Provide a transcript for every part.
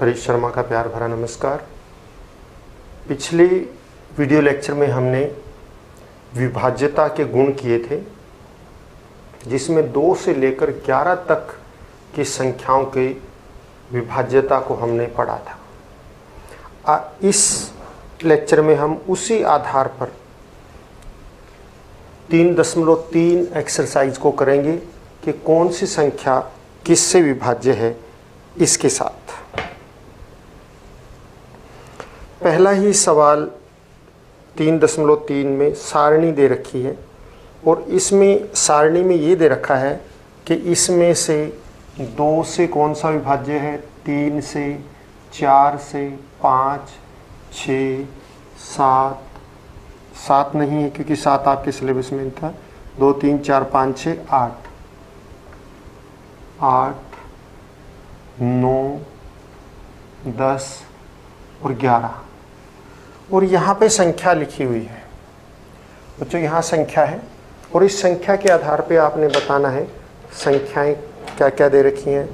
हरीश शर्मा का प्यार भरा नमस्कार। पिछले वीडियो लेक्चर में हमने विभाज्यता के गुण किए थे, जिसमें 2 से लेकर 11 तक की संख्याओं की विभाज्यता को हमने पढ़ा था। इस लेक्चर में हम उसी आधार पर 3.3 एक्सरसाइज को करेंगे कि कौन सी संख्या किससे विभाज्य है। इसके साथ पहला ही सवाल 3.3 में सारणी दे रखी है और इसमें सारणी में ये दे रखा है कि इसमें से 2 से कौन सा विभाज्य है, 3 से, 4 से, 5, 6, 7 नहीं है क्योंकि 7 आपके सिलेबस में था। 2, 3, 4, 5, 6, 8, 9, 10 और 11 और यहाँ पे संख्या लिखी हुई है बच्चों। यहाँ संख्या है और इस संख्या के आधार पे आपने बताना है संख्याएं क्या क्या दे रखी हैं।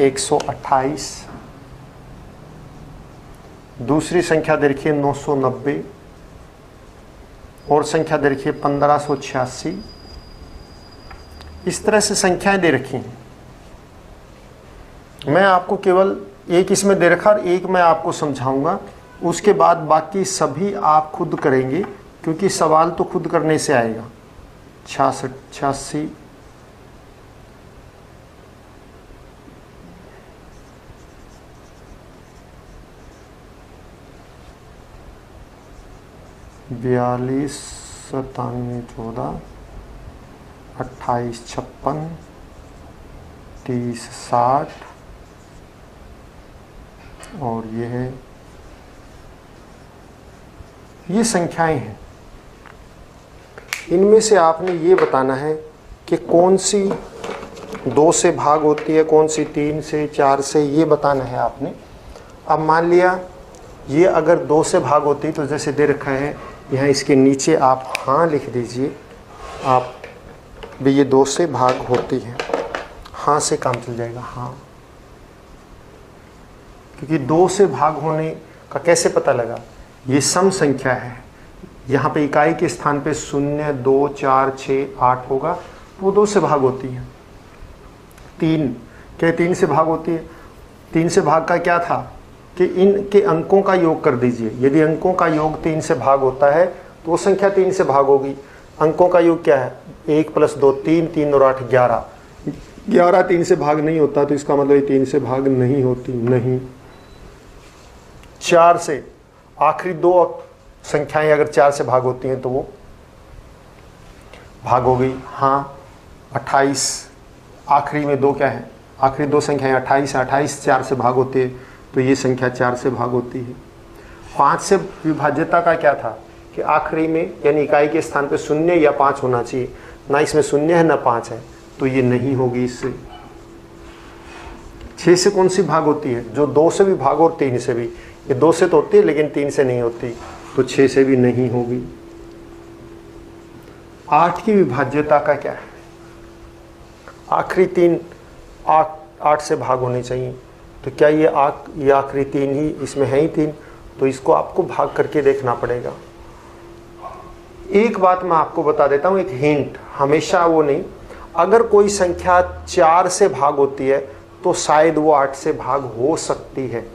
128, दूसरी संख्या दे रखी है 990 और संख्या दे रखी है 1586। इस तरह से संख्याएं दे रखी हैं। मैं आपको केवल एक इसमें दे रखा और एक मैं आपको समझाऊंगा, उसके बाद बाकी सभी आप खुद करेंगे क्योंकि सवाल तो खुद करने से आएगा। 66, 86, 42, 97, 14, 28, 56, 30, 60 और ये संख्याएं हैं। इनमें से आपने ये बताना है कि कौन सी 2 से भाग होती है, कौन सी 3 से, 4 से, ये बताना है आपने। अब मान लिया ये अगर 2 से भाग होती तो जैसे दे रखा है यहाँ इसके नीचे आप हाँ लिख दीजिए। आप भी ये 2 से भाग होती है, हाँ से काम चल जाएगा। हाँ, क्योंकि 2 से भाग होने का कैसे पता लगा, ये सम संख्या है। यहाँ पे इकाई के स्थान पे 0, 2, 4, 6, 8 होगा, वो 2 से भाग होती है। 3 क्या 3 से भाग होती है? 3 से भाग का क्या था कि इनके अंकों का योग कर दीजिए। यदि अंकों का योग 3 से भाग होता है तो वो संख्या 3 से भाग होगी। अंकों का योग क्या है? 1 + 2 3, 3 और 8 11। 11 3 से भाग नहीं होता तो इसका मतलब 3 से भाग नहीं होती, नहीं। 4 से आखिरी 2 संख्याएं अगर 4 से भाग होती हैं तो वो भाग हो गई। हाँ, 28 आखिरी में 2 क्या है? आखिरी 2 संख्याएं 28 है, 28 4 से भाग होती है तो ये संख्या 4 से भाग होती है। 5 से विभाज्यता का क्या था कि आखिरी में यानी इकाई के स्थान पे 0 या 5 होना चाहिए, ना इसमें 0 है ना 5 है, तो ये नहीं होगी इससे। 6 से कौन सी भाग होती है? जो 2 से भी भाग और 3 से भी। ये 2 से तो होती है लेकिन 3 से नहीं होती, तो 6 से भी नहीं होगी। 8 की विभाज्यता का क्या है? आखिरी 3 8 से भाग होनी चाहिए, तो क्या ये आखिरी 3 ही इसमें है ही 3, तो इसको आपको भाग करके देखना पड़ेगा। एक बात मैं आपको बता देता हूँ, एक हिंट, हमेशा वो नहीं। अगर कोई संख्या 4 से भाग होती है तो शायद वो 8 से भाग हो सकती है,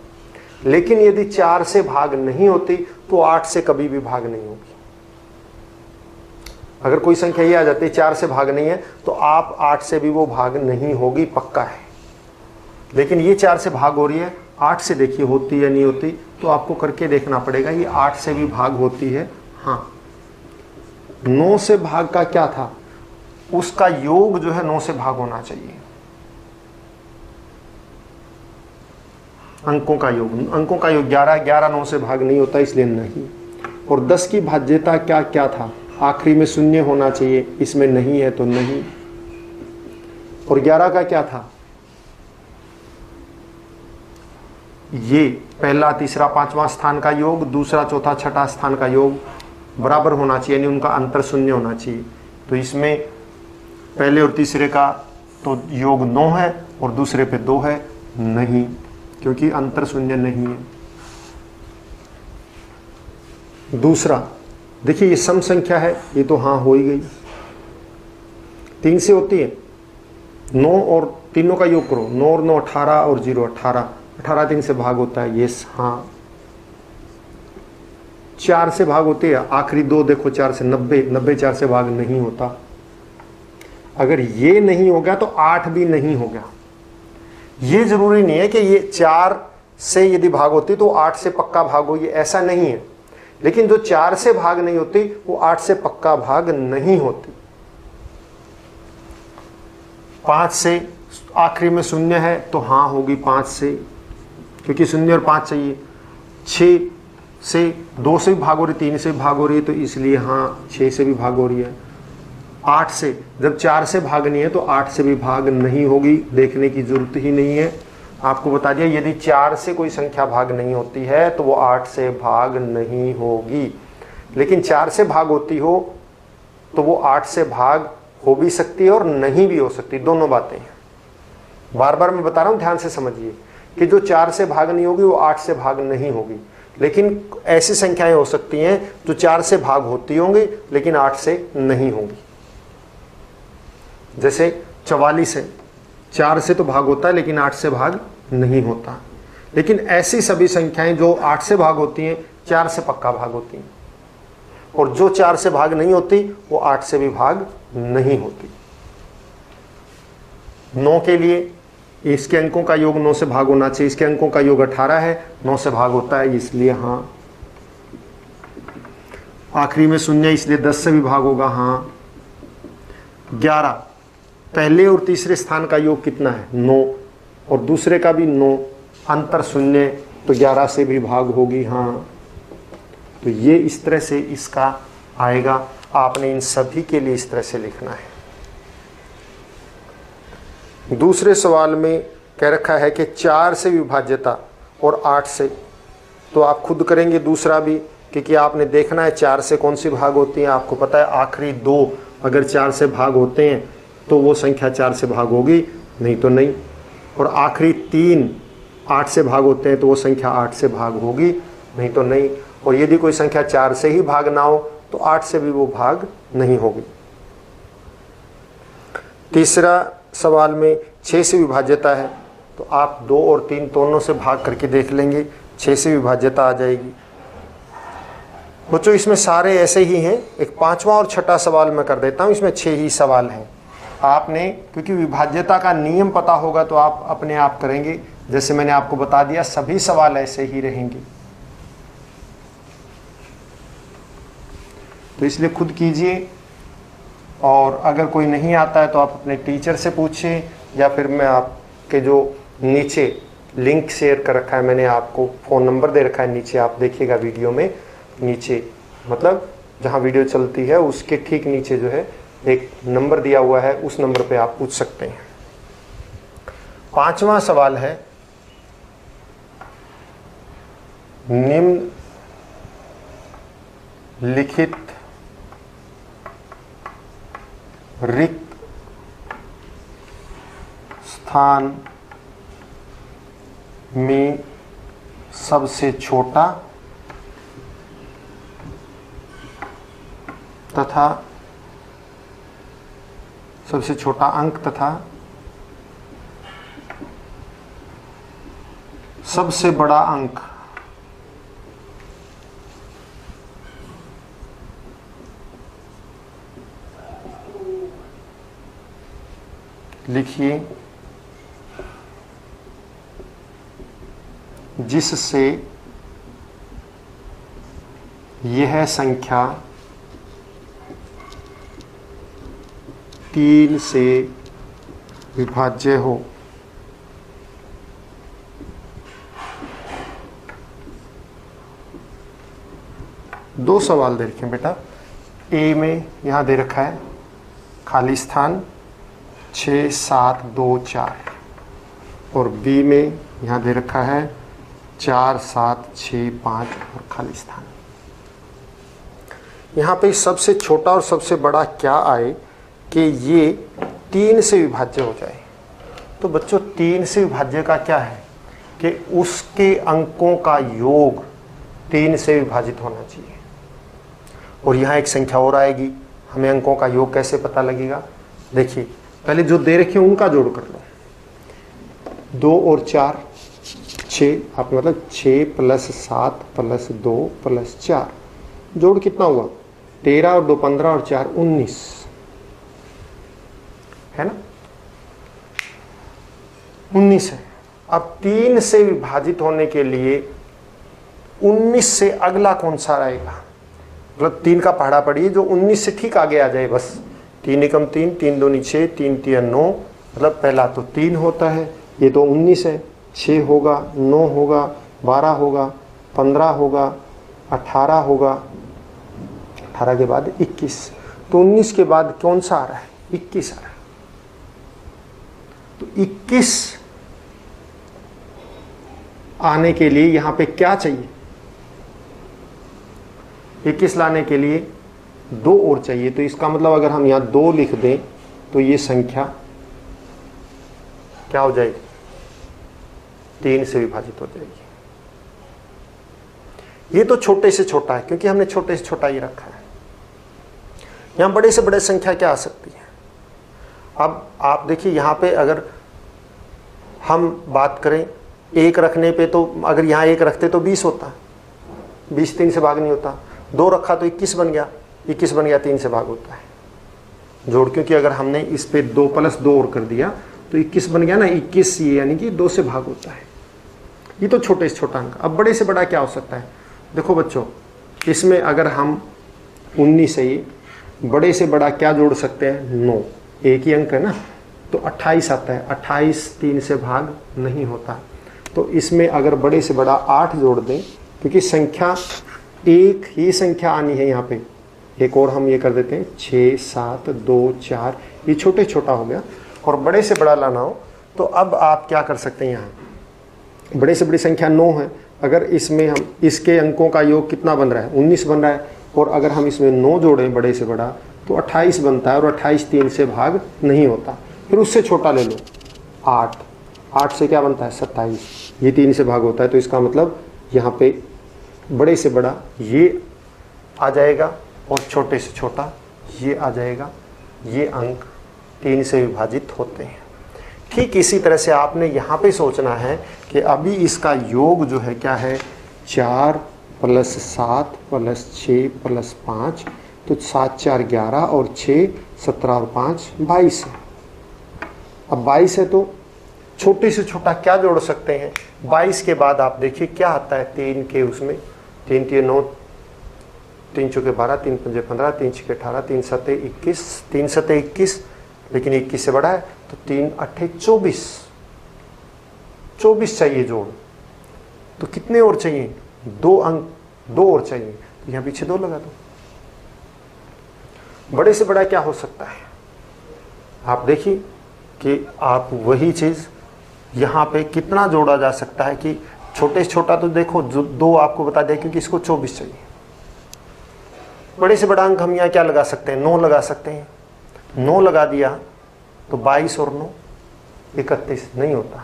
लेकिन यदि 4 से भाग नहीं होती तो 8 से कभी भी भाग नहीं होगी। अगर कोई संख्या ये आ जाती है 4 से भाग नहीं है तो आप 8 से भी वो भाग नहीं होगी, पक्का है। लेकिन ये 4 से भाग हो रही है, 8 से देखिए होती या नहीं होती, तो आपको करके देखना पड़ेगा। ये 8 से भी भाग होती है। हाँ, 9 से भाग का क्या था? उसका योग जो है 9 से भाग होना चाहिए। अंकों का योग 11, 11 9 से भाग नहीं होता, इसलिए नहीं। और 10 की भाज्यता क्या था? आखिरी में 0 होना चाहिए, इसमें नहीं है तो नहीं। और 11 का क्या था? ये पहला, तीसरा, 5वां स्थान का योग, दूसरा, चौथा, छठा स्थान का योग बराबर होना चाहिए, यानी उनका अंतर 0 होना चाहिए। तो इसमें पहले और तीसरे का तो योग 9 है और दूसरे पे 2 है, नहीं, क्योंकि अंतर शून्य नहीं है। दूसरा देखिए, ये सम संख्या है, ये तो हाँ हो ही गई, 3 से होती है। 9 और तीनों का योग करो, 9 और 9 18 और 0 18, 18 3 से भाग होता है, यस हाँ। 4 से भाग होती है, आखिरी 2 देखो, 4 से 90, 90 4 से भाग नहीं होता। अगर ये नहीं हो गया तो 8 भी नहीं हो गया। ये जरूरी नहीं है कि ये 4 से यदि भाग होती तो 8 से पक्का भाग हो, ये ऐसा नहीं है। लेकिन जो 4 से भाग नहीं होती वो 8 से पक्का भाग नहीं होती। 5 से आखिरी में शून्य है तो हाँ होगी 5 से, क्योंकि 0 और 5 चाहिए। 6 से 2 से भी भाग हो रही, 3 से भी भाग हो रही है, तो इसलिए हाँ 6 से भी भाग हो रही है। 8 से, जब 4 से भागनी है तो 8 से भी भाग नहीं होगी, देखने की जरूरत ही नहीं है। आपको बता दिया, यदि 4 से कोई संख्या भाग नहीं होती है तो वो 8 से भाग नहीं होगी। लेकिन 4 से भाग होती हो तो वो 8 से भाग हो भी सकती है और नहीं भी हो सकती, दोनों बातें हैं। बार बार मैं बता रहा हूं, ध्यान से समझिए कि जो 4 से भाग नहीं होगी वो 8 से भाग नहीं होगी। लेकिन ऐसी संख्याएं हो सकती हैं जो 4 से भाग होती होंगी लेकिन 8 से नहीं होंगी। जैसे 44 है, 4 से तो भाग होता है लेकिन 8 से भाग नहीं होता। लेकिन ऐसी सभी संख्याएं जो 8 से भाग होती हैं 4 से पक्का भाग होती हैं, और जो 4 से भाग नहीं होती वो 8 से भी भाग नहीं होती। 9 के लिए इसके अंकों का योग 9 से भाग होना चाहिए, इसके अंकों का योग 18 है, 9 से भाग होता है इसलिए हाँ। आखिरी में शून्य इसलिए 10 से भी भाग होगा हाँ। 11, पहले और तीसरे स्थान का योग कितना है 9, और दूसरे का भी 9, अंतर शून्य, तो 11 से भी भाग होगी हाँ। तो ये इस तरह से इसका आएगा। आपने इन सभी के लिए इस तरह से लिखना है। दूसरे सवाल में कह रखा है कि 4 से विभाज्यता और 8 से, तो आप खुद करेंगे दूसरा भी, क्योंकि आपने देखना है 4 से कौन सी भाग होती है। आपको पता है आखिरी 2 अगर 4 से भाग होते हैं तो वो संख्या 4 से भाग होगी, नहीं तो नहीं। और आखिरी 3 8 से भाग होते हैं तो वो संख्या 8 से भाग होगी, नहीं तो नहीं। और यदि कोई संख्या 4 से ही भाग ना हो तो 8 से भी वो भाग नहीं होगी। तीसरा सवाल में 6 से विभाज्यता है, तो आप 2 और 3 दोनों से भाग करके देख लेंगे, 6 से विभाज्यता आ जाएगी। बच्चों इसमें सारे ऐसे ही हैं। एक 5वां और 6ठा सवाल मैं कर देता हूँ, इसमें 6 ही सवाल हैं। आपने क्योंकि विभाज्यता का नियम पता होगा तो आप अपने आप करेंगे। जैसे मैंने आपको बता दिया सभी सवाल ऐसे ही रहेंगे, तो इसलिए खुद कीजिए। और अगर कोई नहीं आता है तो आप अपने टीचर से पूछिए, या फिर मैं आपके जो नीचे लिंक शेयर कर रखा है, मैंने आपको फ़ोन नंबर दे रखा है नीचे, आप देखिएगा वीडियो में नीचे, मतलब जहाँ वीडियो चलती है उसके ठीक नीचे जो है एक नंबर दिया हुआ है, उस नंबर पे आप पूछ सकते हैं। 5वां सवाल है, निम्न लिखित रिक्त स्थान में सबसे छोटा तथा सबसे छोटा अंक तथा सबसे बड़ा अंक लिखिए, जिससे यह संख्या 3 से विभाज्य हो। दो सवाल दे रखे हैं बेटा। ए में यहाँ दे रखा है खाली स्थान 6 7 2 4, और बी में यहाँ दे रखा है 4 7 6 5 और खाली स्थान। यहाँ पे सबसे छोटा और सबसे बड़ा क्या आए कि ये 3 से विभाज्य हो जाए। तो बच्चों 3 से विभाज्य का क्या है कि उसके अंकों का योग 3 से विभाजित होना चाहिए। और यहाँ एक संख्या और आएगी, हमें अंकों का योग कैसे पता लगेगा? देखिए पहले जो दे रखे हैं उनका जोड़ कर लो। 2 और 4 6, आप मतलब 6 + 7 + 2 + 4, जोड़ कितना हुआ? 13 और 2 15 और 4 19, है ना? 19 है। अब 3 से विभाजित होने के लिए 19 से अगला कौन सा रहेगा? मतलब 3 का पहाड़ा पड़िए जो 19 से ठीक आगे आ जाए बस। 3 एकम 3, 3 दूनी 6, 3 तिया 9, मतलब पहला तो 3 होता है, ये तो 19 है, 6 होगा, 9 होगा, 12 होगा, 15 होगा, 18 होगा, 18 के बाद 21, तो 19 के बाद कौन सा आ रहा है? 21 आ रहा है। तो 21 आने के लिए यहां पे क्या चाहिए? 21 लाने के लिए 2 और चाहिए। तो इसका मतलब अगर हम यहां 2 लिख दें तो ये संख्या क्या हो जाएगी? 3 से विभाजित हो जाएगी। ये तो छोटे से छोटा है क्योंकि हमने छोटे से छोटा ही रखा है। यहां बड़े से बड़े संख्या क्या आ सकती है? अब आप देखिए यहां पे अगर हम बात करें 1 रखने पे, तो अगर यहां 1 रखते तो 20 होता, 20 3 से भाग नहीं होता। 2 रखा तो 21 बन गया, 21 बन गया, 3 से भाग होता है जोड़, क्योंकि अगर हमने इस पे 2 + 2 और कर दिया तो 21 बन गया ना, 21 ये यानी कि 2 से भाग होता है। ये तो छोटे से छोटा अंक। अब बड़े से बड़ा क्या हो सकता है? देखो बच्चों, इसमें अगर हम 19 से ही बड़े से बड़ा क्या जोड़ सकते हैं? 9, एक ही अंक है ना, तो 28 आता है। 28 3 से भाग नहीं होता, तो इसमें अगर बड़े से बड़ा 8 जोड़ दें, क्योंकि संख्या एक ही संख्या आनी है यहाँ पे। एक और हम ये कर देते हैं 6 7 2 4, ये छोटे छोटा हो गया। और बड़े से बड़ा लाना हो तो अब आप क्या कर सकते हैं? यहाँ बड़े से बड़ी संख्या 9 है, अगर इसमें हम इसके अंकों का योग कितना बन रहा है? 19 बन रहा है। और अगर हम इसमें 9 जोड़ें बड़े से बड़ा तो 28 बनता है, और 28 3 से भाग नहीं होता। फिर उससे छोटा ले लो 8, 8 से क्या बनता है? 27, ये 3 से भाग होता है। तो इसका मतलब यहाँ पे बड़े से बड़ा ये आ जाएगा और छोटे से छोटा ये आ जाएगा। ये अंक 3 से विभाजित होते हैं। ठीक इसी तरह से आपने यहाँ पे सोचना है कि अभी इसका योग जो है क्या है? 4 + 7 + 6 + 5, तो 7 4 11 और 6 17 और 5 22 है। अब 22 है तो छोटे से छोटा क्या जोड़ सकते हैं? 22 के बाद आप देखिए क्या आता है? 3 के उसमें 3 3 9, 3 चौके 12, 3 पंजे 15, 3 छक्के 18, 3 सत्ते 21, 3 सत्ते 21, लेकिन 21 से बड़ा है तो 3 8 24, 24 चाहिए जोड़। तो कितने और चाहिए? 2 अंक, 2 और चाहिए, तो यहाँ पीछे 2 लगा दो। बड़े से बड़ा क्या हो सकता है? आप देखिए कि आप वही चीज यहाँ पे कितना जोड़ा जा सकता है कि छोटे से छोटा तो देखो 2 आपको बता दिया क्योंकि इसको 24 चाहिए। बड़े से बड़ा अंक हम यहाँ क्या लगा सकते हैं? 9 लगा सकते हैं। 9 लगा दिया तो 22 और 9 31 नहीं होता।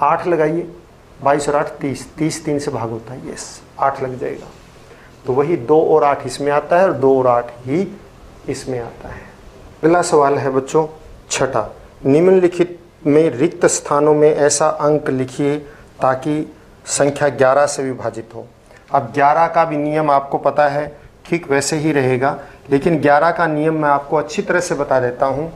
8 लगाइए, 22 और 8 30, 30 3 से भाग होता है, यस 8 लग जाएगा। तो वही 2 और 8 इसमें आता है और 2 और 8 ही इसमें आता है। अगला सवाल है बच्चों छठा, निम्नलिखित में रिक्त स्थानों में ऐसा अंक लिखिए ताकि संख्या 11 से विभाजित हो। अब 11 का भी नियम आपको पता है, ठीक वैसे ही रहेगा, लेकिन 11 का नियम मैं आपको अच्छी तरह से बता देता हूँ।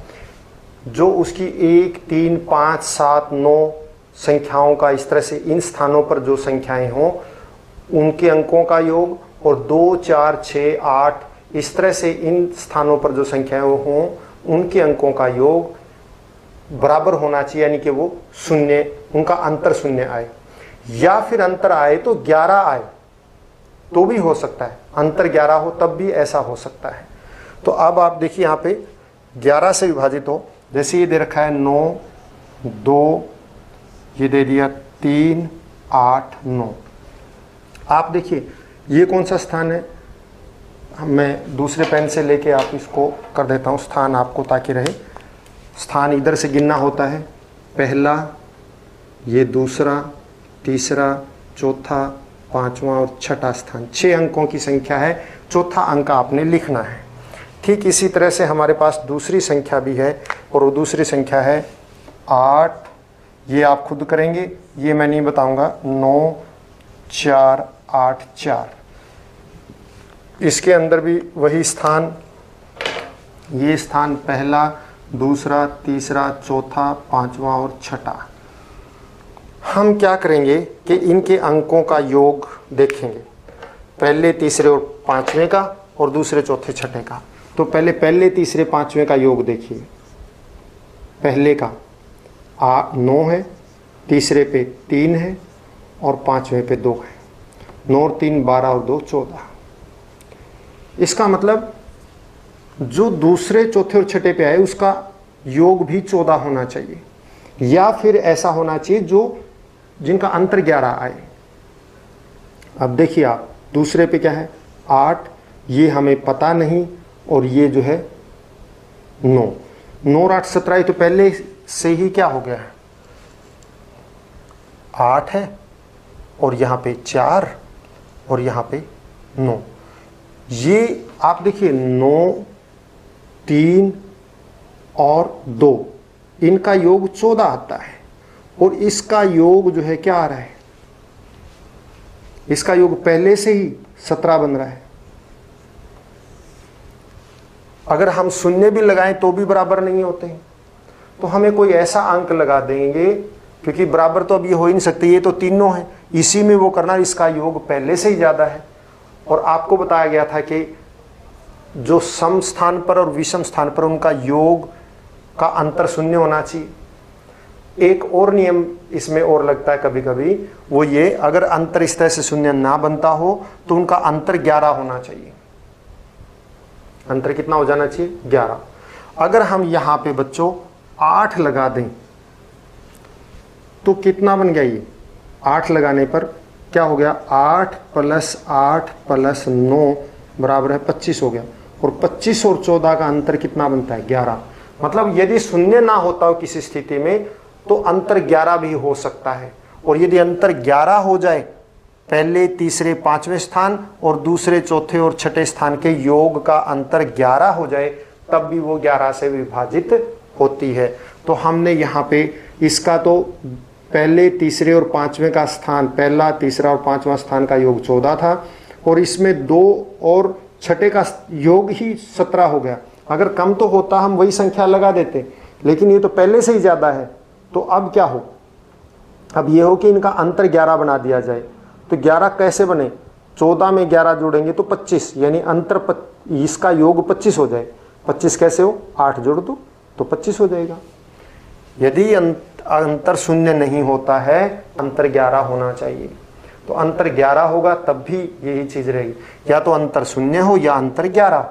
जो उसकी 1 3 5 7 9 संख्याओं का इस तरह से इन स्थानों पर जो संख्याएं हों उनके अंकों का योग, और 2 4 6 8 इस तरह से इन स्थानों पर जो संख्याएं हों उनके अंकों का योग बराबर होना चाहिए, यानी कि वो शून्य, उनका अंतर शून्य आए, या फिर अंतर आए तो 11 आए तो भी हो सकता है, अंतर 11 हो तब भी ऐसा हो सकता है। तो अब आप देखिए यहाँ पे 11 से विभाजित हो, जैसे ये दे रखा है 9 2, ये दे दिया 3 8 9। आप देखिए ये कौन सा स्थान है? मैं दूसरे पेन से लेके आप इसको कर देता हूँ स्थान आपको, ताकि रहे। स्थान इधर से गिनना होता है, पहला, ये दूसरा, तीसरा, चौथा, पांचवा और छठा स्थान, 6 अंकों की संख्या है। चौथा अंक आपने लिखना है। ठीक इसी तरह से हमारे पास दूसरी संख्या भी है और वो दूसरी संख्या है 8। ये आप खुद करेंगे, ये मैं नहीं बताऊंगा। 9 4 8 4, इसके अंदर भी वही स्थान, ये स्थान पहला, दूसरा, तीसरा, चौथा, पांचवा और छठा। हम क्या करेंगे कि इनके अंकों का योग देखेंगे, पहले, तीसरे और पांचवें का और दूसरे, चौथे, छठे का। तो पहले, तीसरे, पांचवें का योग देखिए। पहले का 9 है, तीसरे पे 3 है और पांचवें पे 2 है। 9 और 3 12 और 2 14। इसका मतलब जो दूसरे, चौथे और छठे पे आए उसका योग भी 14 होना चाहिए, या फिर ऐसा होना चाहिए जो जिनका अंतर 11 आए। अब देखिए आप, दूसरे पे क्या है 8, ये हमें पता नहीं, और ये जो है 9। 9 और 8 17, तो पहले से ही क्या हो गया है 8 है, और यहाँ पे 4 और यहाँ पे 9। ये आप देखिए 9 3 और 2, इनका योग 14 आता है, और इसका योग जो है क्या आ रहा है, इसका योग पहले से ही 17 बन रहा है। अगर हम शून्य भी लगाएं तो भी बराबर नहीं होते हैं, तो हमें कोई ऐसा अंक लगा देंगे, क्योंकि बराबर तो अब ये हो ही नहीं सकते, ये तो तीनों है, इसी में वो करना, इसका योग पहले से ही ज्यादा है। और आपको बताया गया था कि जो सम स्थान पर और विषम स्थान पर उनका योग का अंतर शून्य होना चाहिए। एक और नियम इसमें और लगता है कभी कभी, वो ये, अगर अंतर इस तरह से शून्य ना बनता हो तो उनका अंतर 11 होना चाहिए। अंतर कितना हो जाना चाहिए 11। अगर हम यहां पे बच्चों 8 लगा दें तो कितना बन गया, ये 8 लगाने पर क्या हो गया, 8 + 8 + 9 बराबर है 25 हो गया, और 25 और 14 का अंतर कितना बनता है 11। मतलब यदि शून्य ना होता हो किसी स्थिति में तो अंतर 11 भी हो सकता है, और यदि अंतर 11 हो जाए, पहले, तीसरे, पांचवें स्थान और दूसरे, चौथे और छठे स्थान के योग का अंतर 11 हो जाए, तब भी वो 11 से विभाजित होती है। तो हमने यहाँ पे इसका तो पहले, तीसरे और पांचवें का स्थान, पहला, तीसरा और पांचवा स्थान का योग 14 था, और इसमें 2 और छठे का योग ही 17 हो गया। अगर कम तो होता हम वही संख्या लगा देते, लेकिन ये तो पहले से ही ज्यादा है। तो अब क्या हो, अब ये हो कि इनका अंतर 11 बना दिया जाए। तो 11 कैसे बने, 14 में 11 जोड़ेंगे तो 25, यानी अंतर इसका योग 25 हो जाए। 25 कैसे हो, 8 जोड़ दो तो 25 हो जाएगा। यदि अंतर शून्य नहीं होता है, अंतर 11 होना चाहिए। तो अंतर 11 होगा तब भी यही चीज रहेगी, या तो अंतर शून्य हो या अंतर 11।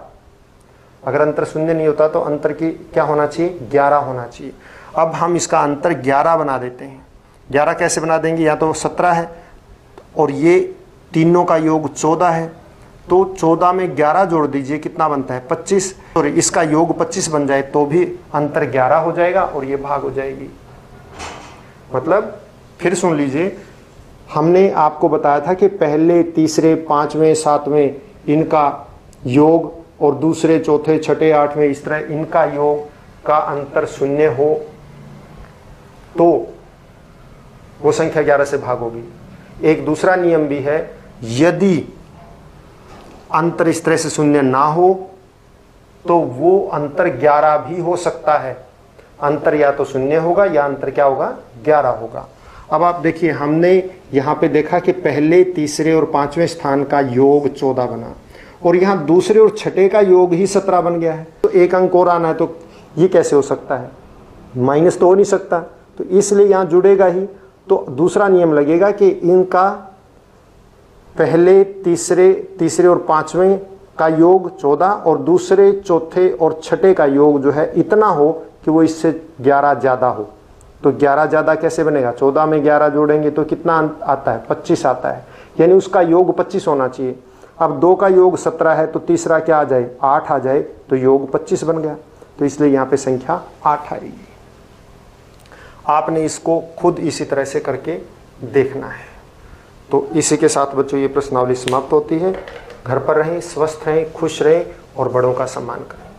अगर अंतर शून्य नहीं होता तो अंतर की क्या होना चाहिए 11 होना चाहिए। अब हम इसका अंतर 11 बना देते हैं। 11 कैसे बना देंगे, या तो 17 है और ये तीनों का योग 14 है, तो 14 में 11 जोड़ दीजिए, कितना बनता है 25, और इसका योग 25 बन जाए तो भी अंतर 11 हो जाएगा और ये भाग हो जाएगी। मतलब फिर सुन लीजिए, हमने आपको बताया था कि पहले, तीसरे, पांचवें, सातवें इनका योग, और दूसरे, चौथे, छठे, आठवें, इस तरह इनका योग का अंतर शून्य हो तो वो संख्या 11 से भाग होगी। एक दूसरा नियम भी है, यदि अंतर इस तरह से शून्य ना हो तो वो अंतर 11 भी हो सकता है। अंतर या तो शून्य होगा या अंतर क्या होगा 11 होगा। अब आप देखिए, हमने यहाँ पे देखा कि पहले, तीसरे और पांचवें स्थान का योग 14 बना, और यहाँ दूसरे और छठे का योग ही 17 बन गया है। तो एक अंक और आना है, तो ये कैसे हो सकता है, माइनस तो हो नहीं सकता, तो इसलिए यहाँ जुड़ेगा ही। तो दूसरा नियम लगेगा कि इनका पहले, तीसरे और पांचवें का योग 14 और दूसरे, चौथे और छठे का योग जो है इतना हो कि वो इससे 11 ज्यादा हो। तो 11 ज्यादा कैसे बनेगा, 14 में 11 जोड़ेंगे तो कितना आता है 25 आता है, यानी उसका योग 25 होना चाहिए। अब 2 का योग 17 है तो तीसरा क्या आ जाए 8 आ जाए, तो योग 25 बन गया। तो इसलिए यहाँ पे संख्या 8 आएगी। आपने इसको खुद इसी तरह से करके देखना है। तो इसी के साथ बच्चों ये प्रश्नावली समाप्त होती है। घर पर रहें, स्वस्थ रहें, खुश रहें और बड़ों का सम्मान करें।